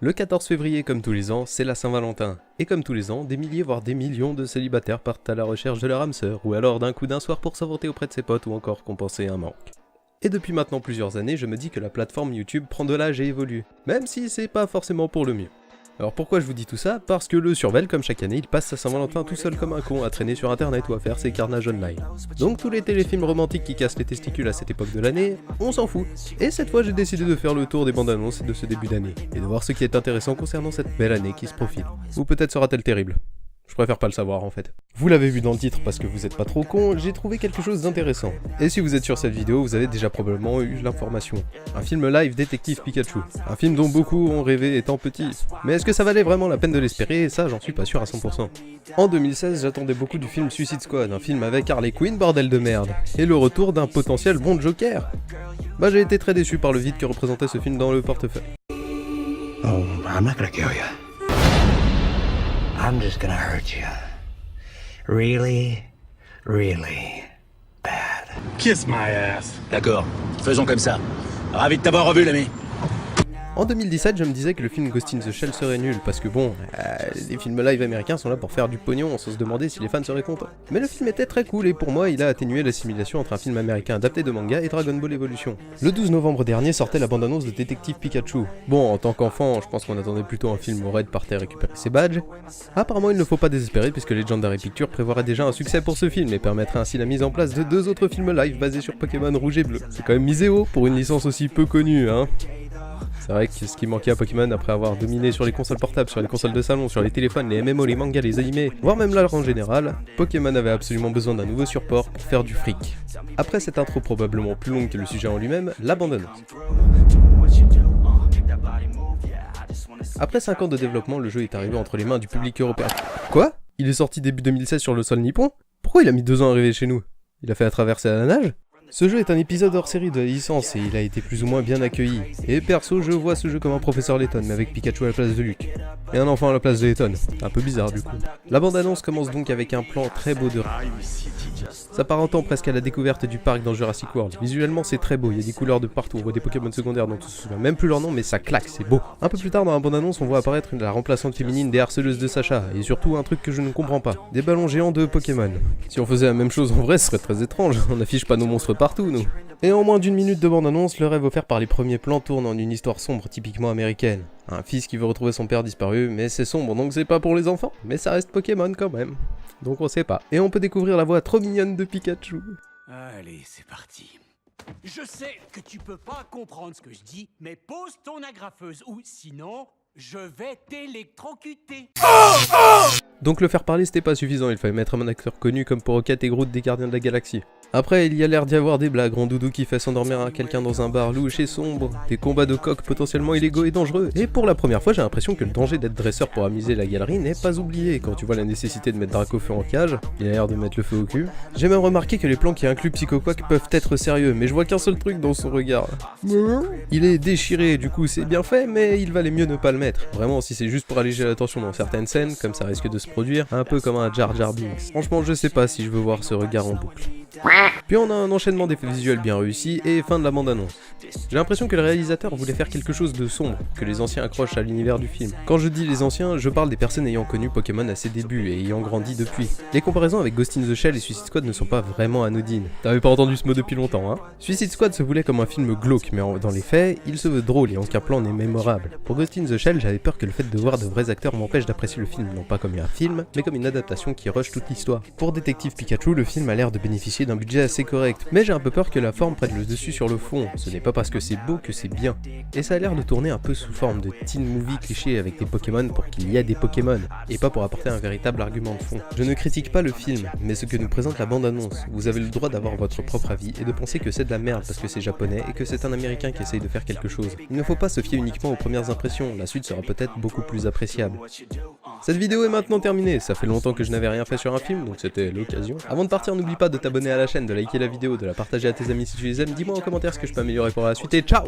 Le 14 février, comme tous les ans, c'est la Saint-Valentin. Et comme tous les ans, des milliers voire des millions de célibataires partent à la recherche de leur âme sœur, ou alors d'un coup d'un soir pour s'inventer auprès de ses potes ou encore compenser un manque. Et depuis maintenant plusieurs années, je me dis que la plateforme YouTube prend de l'âge et évolue, même si c'est pas forcément pour le mieux. Alors pourquoi je vous dis tout ça? Parce que le Survel, comme chaque année, il passe sa Saint-Valentin tout seul comme un con à traîner sur internet ou à faire ses carnages online. Donc tous les téléfilms romantiques qui cassent les testicules à cette époque de l'année, on s'en fout. Et cette fois j'ai décidé de faire le tour des bandes annonces de ce début d'année, et de voir ce qui est intéressant concernant cette belle année qui se profile. Ou peut-être sera-t-elle terrible. Je préfère pas le savoir en fait. Vous l'avez vu dans le titre parce que vous êtes pas trop con, j'ai trouvé quelque chose d'intéressant. Et si vous êtes sur cette vidéo, vous avez déjà probablement eu l'information. Un film live Détective Pikachu. Un film dont beaucoup ont rêvé étant petit. Mais est-ce que ça valait vraiment la peine de l'espérer? Ça, j'en suis pas sûr à 100%. En 2016, j'attendais beaucoup du film Suicide Squad, un film avec Harley Quinn, bordel de merde. Et le retour d'un potentiel bon Joker. Bah j'ai été très déçu par le vide que représentait ce film dans le portefeuille. Oh, I'm not gonna kill you. I'm just gonna hurt you. Really, really bad. Kiss my ass. D'accord, faisons comme ça. Ravi de t'avoir revu, l'ami. En 2017, je me disais que le film Ghost in the Shell serait nul, parce que bon, les films live américains sont là pour faire du pognon, sans se demander si les fans seraient contents. Mais le film était très cool et pour moi, il a atténué l'assimilation entre un film américain adapté de manga et Dragon Ball Evolution. Le 12 novembre dernier sortait la bande-annonce de Détective Pikachu. Bon, en tant qu'enfant, je pense qu'on attendait plutôt un film où Red partait récupérer ses badges. Apparemment, il ne faut pas désespérer puisque Legendary Pictures prévoirait déjà un succès pour ce film et permettrait ainsi la mise en place de 2 autres films live basés sur Pokémon rouge et bleu. C'est quand même misé haut pour une licence aussi peu connue, hein. C'est vrai que ce qui manquait à Pokémon après avoir dominé sur les consoles portables, sur les consoles de salon, sur les téléphones, les MMO, les mangas, les animés, voire même l'art en général, Pokémon avait absolument besoin d'un nouveau support pour faire du fric. Après cette intro probablement plus longue que le sujet en lui-même, la bande-annonce. Après 5 ans de développement, le jeu est arrivé entre les mains du public européen. Quoi? Il est sorti début 2016 sur le sol nippon? Pourquoi il a mis 2 ans à arriver chez nous? Il a fait la traversée à la nage? Ce jeu est un épisode hors série de la licence et il a été plus ou moins bien accueilli. Et perso, je vois ce jeu comme un professeur Layton, mais avec Pikachu à la place de Luke. Et un enfant à la place de Layton. Un peu bizarre du coup. La bande-annonce commence donc avec un plan très beau de... S'apparentant presque à la découverte du parc dans Jurassic World. Visuellement c'est très beau, il y a des couleurs de partout, on voit des Pokémon secondaires dont on se souvient même plus leur nom mais ça claque, c'est beau. Un peu plus tard dans la bande-annonce on voit apparaître la remplaçante féminine des harceleuses de Sacha, et surtout un truc que je ne comprends pas, des ballons géants de Pokémon. Si on faisait la même chose en vrai ce serait très étrange, on n'affiche pas nos monstres partout nous. Et en moins d'1 minute de bande-annonce, le rêve offert par les premiers plans tourne en une histoire sombre typiquement américaine. Un fils qui veut retrouver son père disparu, mais c'est sombre donc c'est pas pour les enfants, mais ça reste Pokémon quand même. Donc on sait pas. Et on peut découvrir la voix trop mignonne de Pikachu. Allez, c'est parti. Je sais que tu peux pas comprendre ce que je dis, mais pose ton agrafeuse ou sinon, je vais t'électrocuter. Donc le faire parler c'était pas suffisant, il fallait mettre un acteur connu comme pour Rocket et Groot des Gardiens de la Galaxie. Après il y a l'air d'y avoir des blagues, en doudou qui fait s'endormir quelqu'un dans un bar louche et sombre, des combats de coqs potentiellement illégaux et dangereux, et pour la première fois j'ai l'impression que le danger d'être dresseur pour amuser la galerie n'est pas oublié, quand tu vois la nécessité de mettre Dracofeu en cage, il a l'air de mettre le feu au cul. J'ai même remarqué que les plans qui incluent Psychoquack peuvent être sérieux, mais je vois qu'un seul truc dans son regard. Il est déchiré, du coup c'est bien fait, mais il valait mieux ne pas le mettre. Vraiment si c'est juste pour alléger la tension dans certaines scènes, comme ça risque de se produire, un peu comme un Jar Jar Binks. Franchement je sais pas si je veux voir ce regard en boucle. Puis on a un enchaînement d'effets visuels bien réussis et fin de la bande-annonce. J'ai l'impression que le réalisateur voulait faire quelque chose de sombre, que les anciens accrochent à l'univers du film. Quand je dis les anciens, je parle des personnes ayant connu Pokémon à ses débuts et ayant grandi depuis. Les comparaisons avec Ghost in the Shell et Suicide Squad ne sont pas vraiment anodines. T'avais pas entendu ce mot depuis longtemps, hein? Suicide Squad se voulait comme un film glauque, mais dans les faits, il se veut drôle et en aucun plan n'est mémorable. Pour Ghost in the Shell, j'avais peur que le fait de voir de vrais acteurs m'empêche d'apprécier le film, non pas comme un film, mais comme une adaptation qui rush toute l'histoire. Pour Détective Pikachu, le film a l'air de bénéficier d'un budget assez correct, mais j'ai un peu peur que la forme prenne le dessus sur le fond. Ce n'est pas parce que c'est beau que c'est bien. Et ça a l'air de tourner un peu sous forme de teen movie cliché avec des Pokémon pour qu'il y ait des Pokémon, et pas pour apporter un véritable argument de fond. Je ne critique pas le film, mais ce que nous présente la bande-annonce. Vous avez le droit d'avoir votre propre avis et de penser que c'est de la merde parce que c'est japonais et que c'est un américain qui essaye de faire quelque chose. Il ne faut pas se fier uniquement aux premières impressions, la suite sera peut-être beaucoup plus appréciable. Cette vidéo est maintenant terminée, ça fait longtemps que je n'avais rien fait sur un film, donc c'était l'occasion. Avant de partir, n'oublie pas de t'abonner à la chaîne, de liker la vidéo, de la partager à tes amis si tu les aimes, dis-moi en commentaire ce que je peux améliorer pour la suite et ciao!